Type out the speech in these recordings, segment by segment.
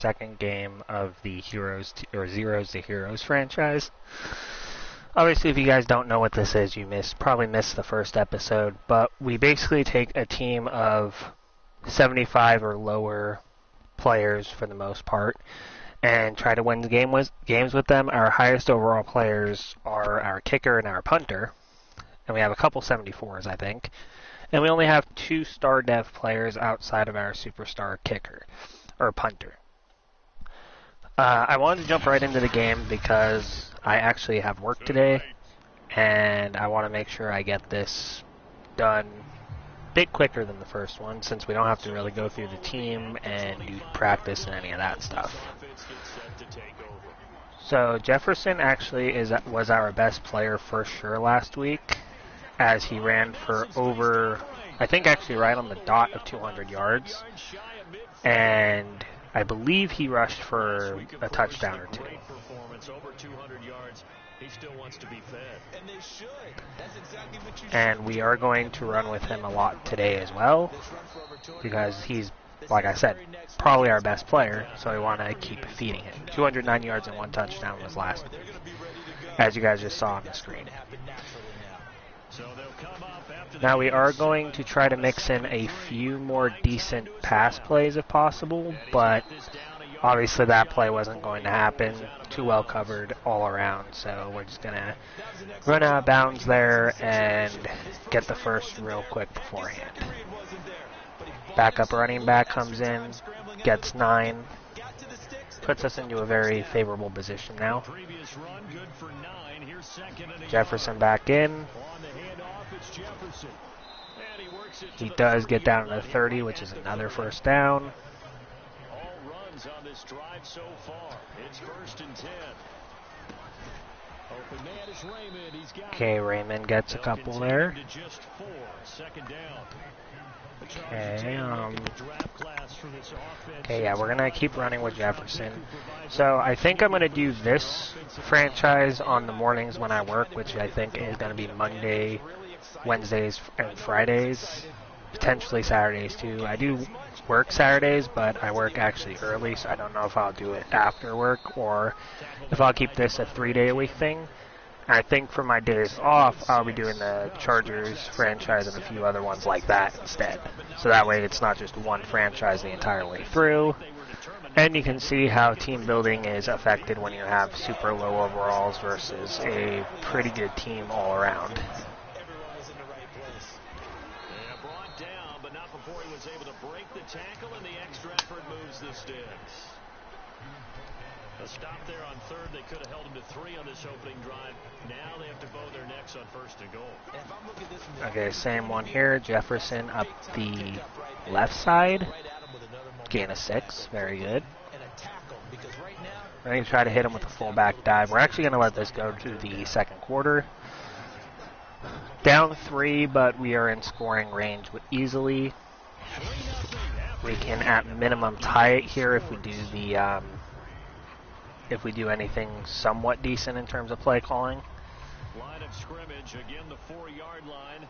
second game of the Heroes or Zeros to Heroes franchise. Obviously, if you guys don't know what this is, you probably missed the first episode, but we basically take a team of 75 or lower players for the most part and try to win games with them. Our highest overall players are our kicker and our punter, and we have a couple 74s, I think. And we only have 2 star dev players outside of our superstar kicker or punter. I wanted to jump right into the game because I actually have work today, and I want to make sure I get this done a bit quicker than the first one, since we don't have to really go through the team and do practice and any of that stuff. So Jefferson actually was our best player for sure last week, as he ran for over, I think actually right on the dot of 200 yards, and I believe he rushed for a touchdown or 2. And we are going to run with him a lot today as well, because he's, like I said, probably our best player, so we want to keep feeding him. 209 yards and 1 touchdown was last week, as you guys just saw on the screen. Now we are going to try to mix in a few more decent pass plays if possible, but obviously that play wasn't going to happen. Too well covered all around, so we're just going to run out of bounds there and get the first real quick beforehand. Backup running back comes in, gets 9, puts us into a very favorable position now. Jefferson back in. He does get down to the 30, which is another first down. Okay, Raymond gets a couple there. Okay, yeah, we're going to keep running with Jefferson. So I think I'm going to do this franchise on the mornings when I work, which I think is going to be Monday, Wednesdays, and Fridays. Potentially Saturdays too. I do work Saturdays, but I work actually early, so I don't know if I'll do it after work or if I'll keep this a 3-day-a-week thing. I think for my days off, I'll be doing the Chargers franchise and a few other ones like that instead. So that way it's not just one franchise the entire way through. And you can see how team building is affected when you have super low overalls versus a pretty good team all around. A stop there on third. They could have held him to 3 on this opening drive. Now they have to bow their necks on first and goal. Okay, same one here. Jefferson up the left side. Gain of 6. Very good. We're going to try to hit him with a fullback dive. We're actually going to let this go to the second quarter. Down 3, but we are in scoring range easily. We can at minimum tie it here if we do the if we do anything somewhat decent in terms of play calling.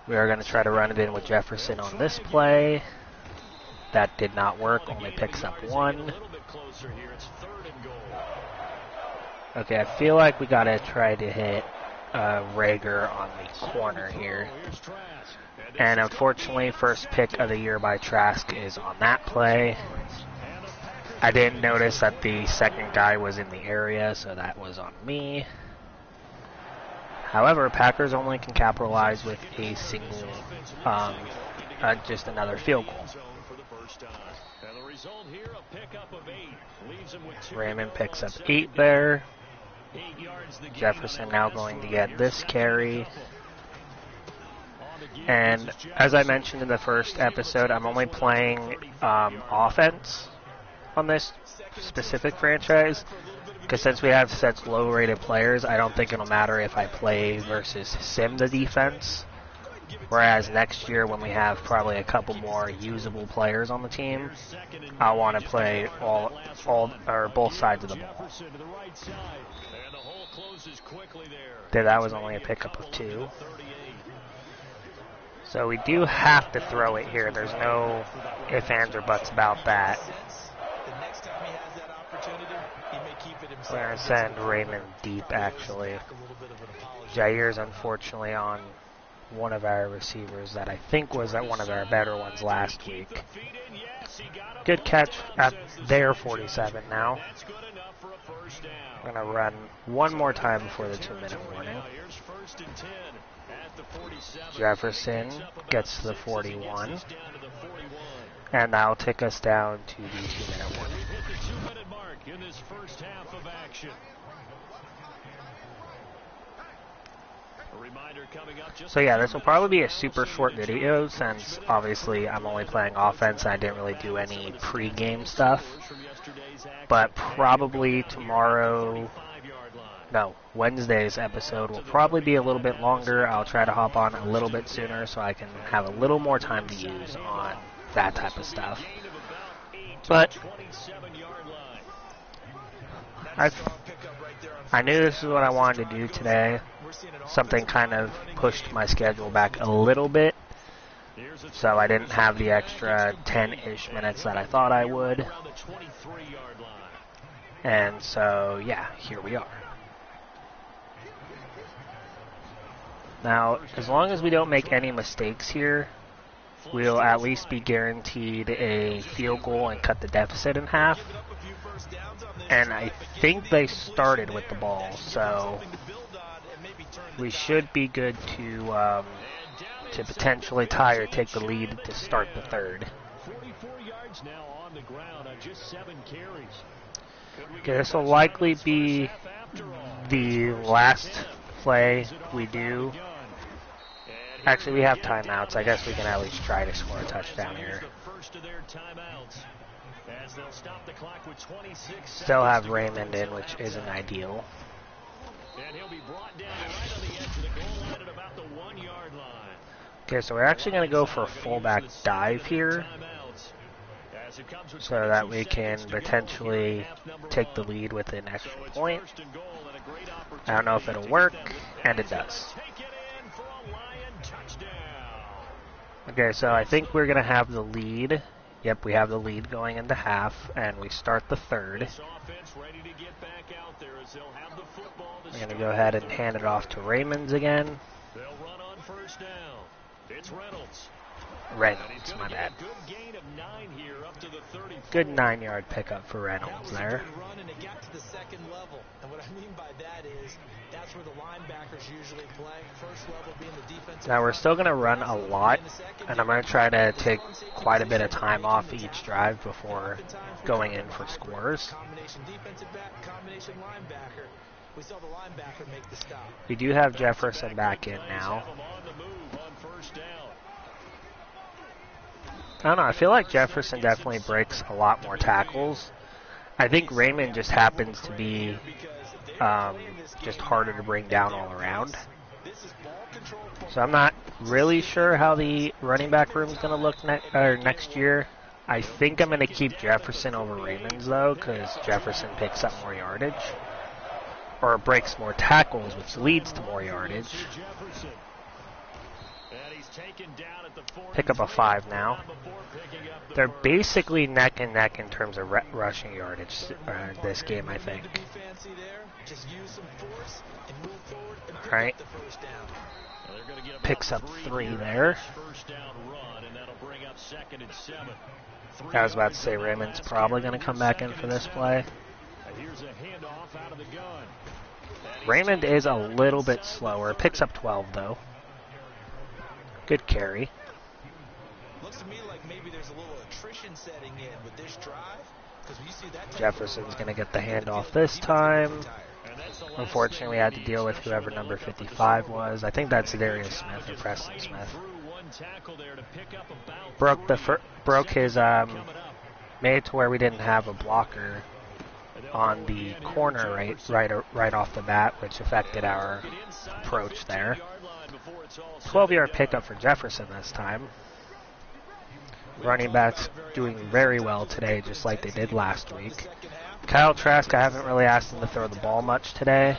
We are going to try to run it in with Jefferson on this play. That did not work, only picks up 1. Okay, I feel like we got to try to hit Rager on the corner here. And unfortunately, first pick of the year by Trask is on that play. I didn't notice that the second guy was in the area, so that was on me. However, Packers only can capitalize with a single, just another field goal. Raymond picks up 8 there. Jefferson now going to get this carry. And as I mentioned in the first episode, I'm only playing offense on this specific franchise, because since we have such low-rated players, I don't think it'll matter if I play versus sim the defense. Whereas next year, when we have probably a couple more usable players on the team, I want to play all or both sides of the ball. That was only a pickup of 2. So we do have to throw it here. There's no ifs, ands, or buts about that. We're going to send Raymond deep, actually. Jair's unfortunately on one of our receivers that I think was at one of our better ones last week. Good catch at their 47 now. We're going to run one more time before the 2-minute warning. Jefferson gets to the 41. And that'll take us down to the 2-minute warning. So yeah, this will probably be a super short video since obviously I'm only playing offense and I didn't really do any pre-game stuff. But probably Wednesday's episode will probably be a little bit longer. I'll try to hop on a little bit sooner so I can have a little more time to use on that type of stuff. But I knew this is what I wanted to do today. Something kind of pushed my schedule back a little bit, so I didn't have the extra 10-ish minutes that I thought I would. And so, yeah, here we are. Now, as long as we don't make any mistakes here, we'll at least be guaranteed a field goal and cut the deficit in half. And I think they started with the ball, so we should be good to potentially tie or take the lead to start the third. Okay, this will likely be the last play we do. Actually, we have timeouts. I guess we can at least try to score a touchdown here. Still have Raymond in, which isn't ideal. Okay, so we're actually going to go for a fullback dive here so that we can potentially take the lead with an extra point. I don't know if it'll work, and it does. Okay, so I think we're going to have the lead. Yep, we have the lead going into half, and we start the third. We're going to go ahead and hand it off to Raymonds again. Reynolds, my bad. Good 9-yard pickup for Reynolds there. Now we're still going to run a lot, and I'm going to try to take quite a bit of time off each drive before going in for scores. We do have Jefferson back in now. I don't know, I feel like Jefferson definitely breaks a lot more tackles. I think Raymond just happens to be just harder to bring down all around. So I'm not really sure how the running back room is going to look next year. I think I'm going to keep Jefferson over Raymonds, though, because Jefferson picks up more yardage. Or breaks more tackles, which leads to more yardage. Pick up a 5 now. They're basically neck and neck in terms of rushing yardage this game, I think. Alright. Picks up 3 there. I was about to say Raymond's probably going to come back in for this play. Raymond is a little bit slower. Picks up 12, though. Good carry. Looks to me like maybe there's a little attrition setting in with this drive. Jefferson's going to get the handoff this time. Unfortunately, we had to deal with whoever number 55 was. I think that's Darius Smith or Preston Smith. Broke his made it to where we didn't have a blocker on the corner right off the bat, which affected our approach there. 12-yard pickup for Jefferson this time. Running backs doing very well today, just like they did last week. Kyle Trask, I haven't really asked him to throw the ball much today,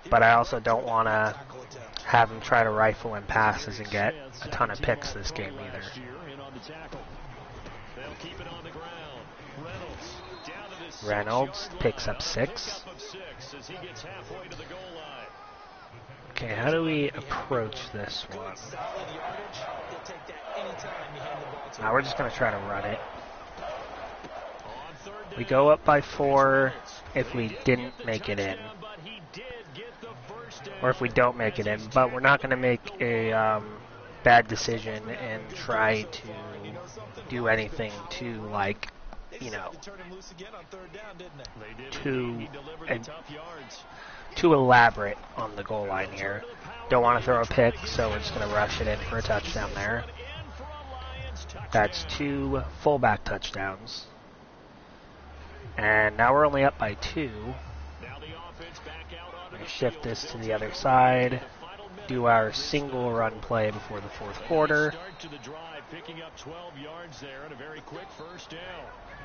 but I also don't want to have him try to rifle in passes and get a ton of picks this game either. Reynolds picks up 6. Okay, how do we approach this one? Now we're just going to try to run it. We go up by 4 if we didn't make it in. Or if we don't make it in. But we're not going to make a bad decision and try to do anything to, like, you know, too elaborate on the goal line here. Don't want to throw a pick, so we're just going to rush it in for a touchdown there. That's 2 fullback touchdowns. And now we're only up by 2. We're going to shift this to the other side. Do our single run play before the 4th quarter. Picking up 12 yards there and a very quick first down.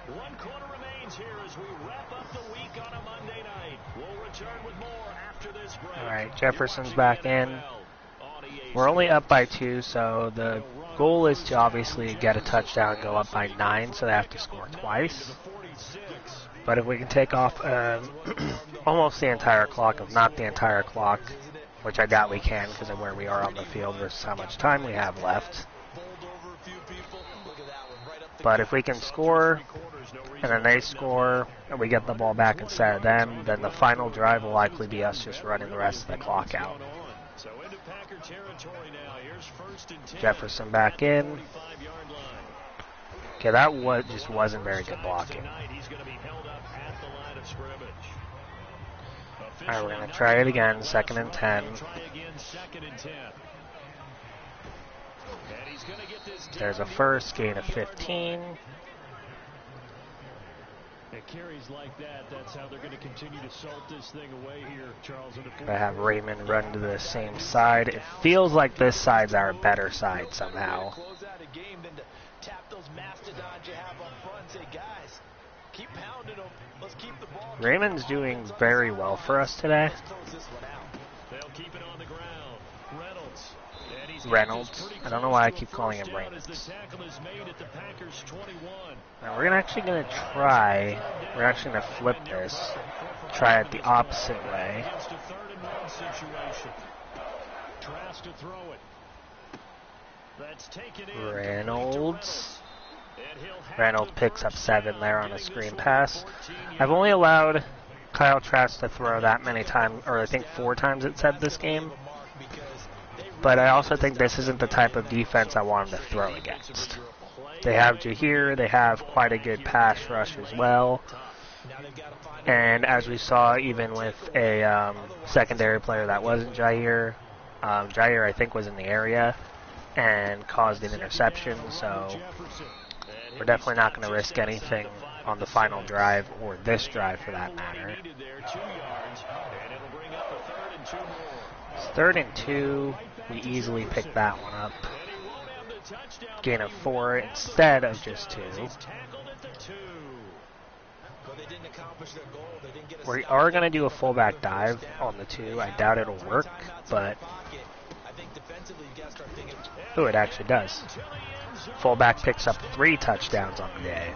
1 quarter remains here as we wrap up the week on a Monday night. We'll return with more after this break. All right, Jefferson's back in. We're only up by 2, so the goal is to obviously get a touchdown and go up by 9, so they have to score twice. But if we can take off almost the entire clock, if not the entire clock, which I doubt we can because of where we are on the field versus how much time we have left. But if we can score, and then they score, and we get the ball back instead of them, then the final drive will likely be us just running the rest of the clock out. Jefferson back in. Okay, that just wasn't very good blocking. Alright, we're going to try it again, 2nd and 10. There's a first, gain of 15. Carries like that, that's how they're going to continue to salt this thing away here, Charles. I have Raymond run to the same side. It feels like this side's our better side somehow. Raymond's doing very well for us today. Reynolds. I don't know why I keep calling him Reynolds. Now we're actually going to try. We're actually going to flip this. Try it the opposite way. Reynolds. Reynolds picks up 7 there on a screen pass. I've only allowed Kyle Trask to throw that many times, or I think 4 times it said this game. But I also think this isn't the type of defense I want him to throw against. They have Jair, they have quite a good pass rush as well. And as we saw, even with a secondary player that wasn't Jair, Jair I think was in the area and caused an interception, so we're definitely not going to risk anything on the final drive, or this drive for that matter. It's 3rd and 2. We easily picked that one up. Gain of 4 instead of just 2. We are going to do a fullback dive on the 2. I doubt it'll work, but it actually does. Fullback picks up 3 touchdowns on the day.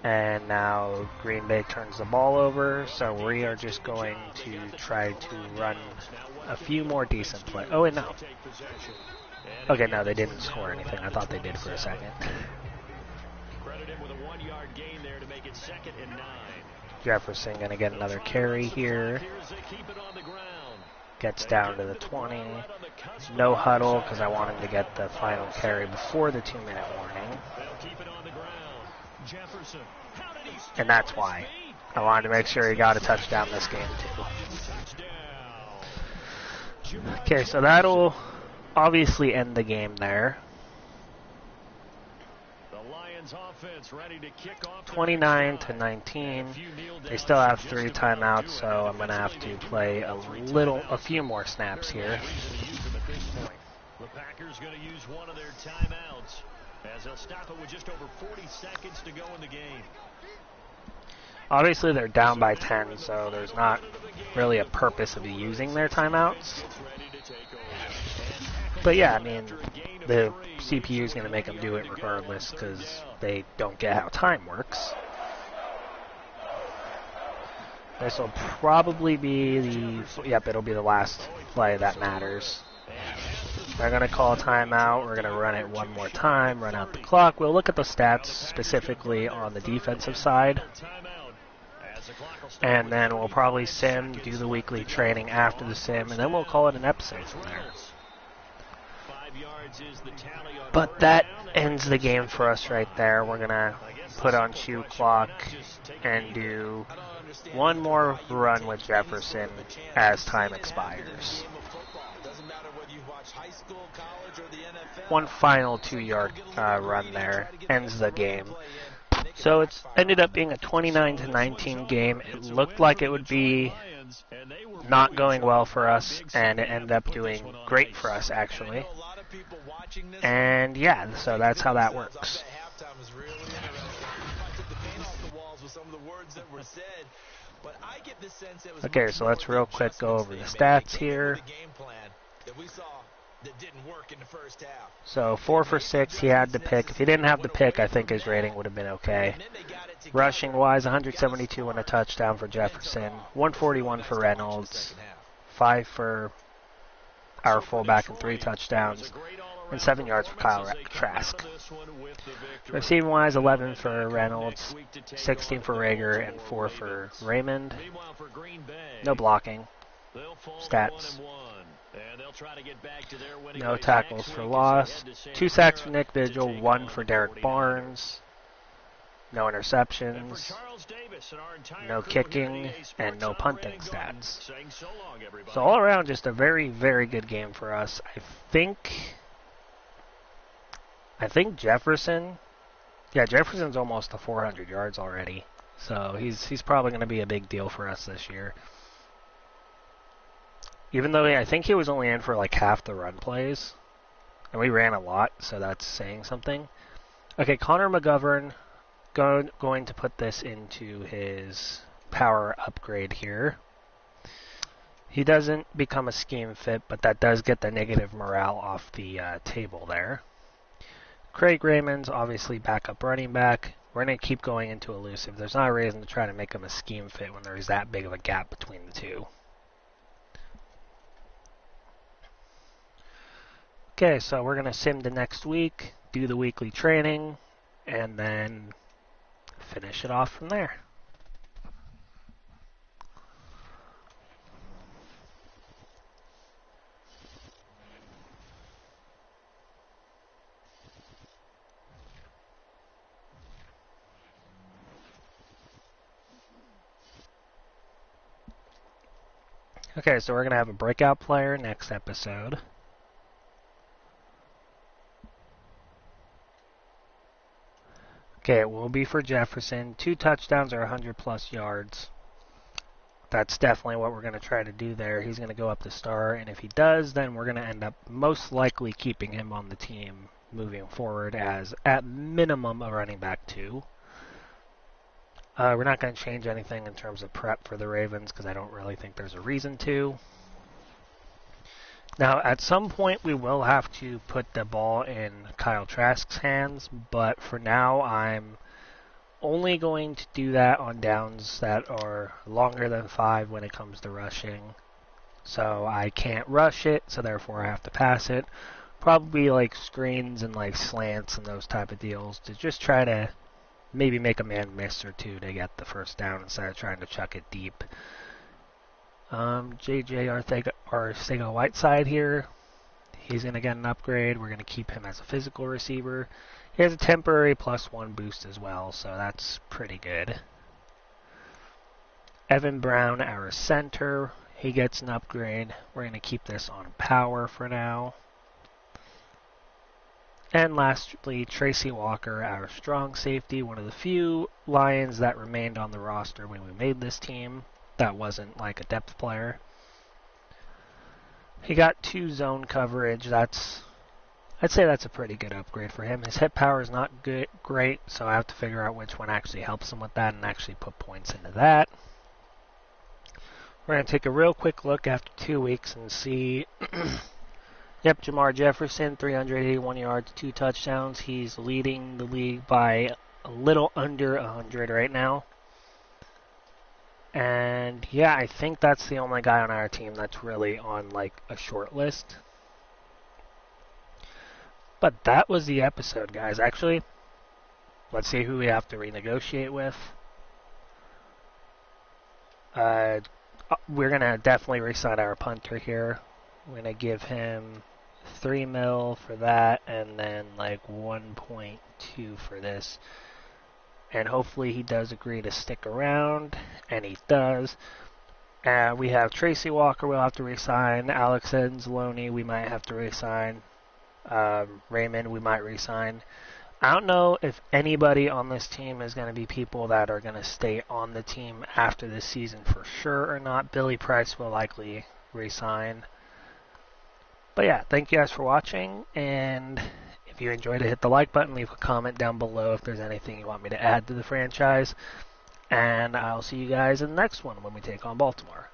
And now Green Bay turns the ball over, so we are just going to try to run a few more decent plays. Oh, wait, no. Okay, no, they didn't score anything. I thought they did for a second. Jefferson going to get another carry here. Gets down to the 20. No huddle because I want him to get the final carry before the 2-minute warning. And that's why. I wanted to make sure he got a touchdown this game too. Okay, so that'll obviously end the game there. 29-19. They still have 3 timeouts, so I'm going to have to play a few more snaps here. The Packers going to use one of their timeouts as they'll stop it with just over 40 seconds to go in the game. Obviously, they're down by 10, so there's not really a purpose of using their timeouts. But yeah, I mean, the CPU is going to make them do it regardless because they don't get how time works. This will probably be it'll be the last play that matters. They're going to call a timeout. We're going to run it one more time, run out the clock. We'll look at the stats specifically on the defensive side. And then we'll probably sim, do the weekly training after the sim, and then we'll call it an episode from there. But that ends the game for us right there. We're going to put on shoe clock and do one more run with Jefferson as time expires. One final 2-yard run there ends the game. So it's ended up being a 29-19 game. It looked like it would be not going well for us, and it ended up doing great for us, actually. And yeah, so that's how that works. Okay, so let's real quick go over the stats here. So 4 for 6, he had the pick. If he didn't have the pick, I think his rating would have been okay. Rushing wise, 172 and a touchdown for Jefferson, 141 for Reynolds, 5 for our fullback and 3 touchdowns, and 7 yards for Kyle Trask. Receiving wise, 11 for Reynolds, 16 for Rager, and 4 for Raymond. No blocking. Stats. No tackles for loss. 2 sacks for Nick Vigil, 1 for Derek Barnes. No interceptions. No kicking, and no punting stats. So all around, just a very, very good game for us. I think Jefferson's almost to 400 yards already. So he's probably going to be a big deal for us this year. Even though I think he was only in for like half the run plays. And we ran a lot, so that's saying something. Okay, Connor McGovern going to put this into his power upgrade here. He doesn't become a scheme fit, but that does get the negative morale off the table there. Craig Raymond's obviously backup running back. We're going to keep going into elusive. There's not a reason to try to make him a scheme fit when there's that big of a gap between the two. Okay, so we're going to sim to next week, do the weekly training, and then finish it off from there. Okay, so we're going to have a breakout player next episode. Okay, it will be for Jefferson. 2 touchdowns or 100-plus yards. That's definitely what we're going to try to do there. He's going to go up the star, and if he does, then we're going to end up most likely keeping him on the team moving forward as, at minimum, a running back 2. We're not going to change anything in terms of prep for the Ravens because I don't really think there's a reason to. Now, at some point, we will have to put the ball in Kyle Trask's hands, but for now, I'm only going to do that on downs that are longer than 5 when it comes to rushing. So I can't rush it, so therefore I have to pass it. Probably like screens and like slants and those type of deals to just try to maybe make a man miss or 2 to get the first down instead of trying to chuck it deep. J.J. Arcega-Whiteside here. He's going to get an upgrade. We're going to keep him as a physical receiver. He has a temporary +1 boost as well, so that's pretty good. Evan Brown, our center, he gets an upgrade. We're going to keep this on power for now. And lastly, Tracy Walker, our strong safety, one of the few Lions that remained on the roster when we made this team. That wasn't like a depth player. He got 2 zone coverage. I'd say that's a pretty good upgrade for him. His hit power is not great, so I have to figure out which one actually helps him with that and actually put points into that. We're going to take a real quick look after 2 weeks and see Yep, Jamar Jefferson, 381 yards, 2 touchdowns. He's leading the league by a little under 100 right now. And yeah, I think that's the only guy on our team that's really on like a short list. But that was the episode, guys. Actually, let's see who we have to renegotiate with. We're going to definitely re-sign our punter here. We're going to give him $3 million for that and then like 1.2 for this. And hopefully he does agree to stick around, and he does. We have Tracy Walker we'll have to re-sign. Alex Anzalone we might have to re-sign. Raymond we might re-sign. I don't know if anybody on this team is going to be people that are going to stay on the team after this season for sure or not. Billy Price will likely re-sign. But yeah, thank you guys for watching, and if you enjoyed it, hit the like button, leave a comment down below if there's anything you want me to add to the franchise, and I'll see you guys in the next one when we take on Baltimore.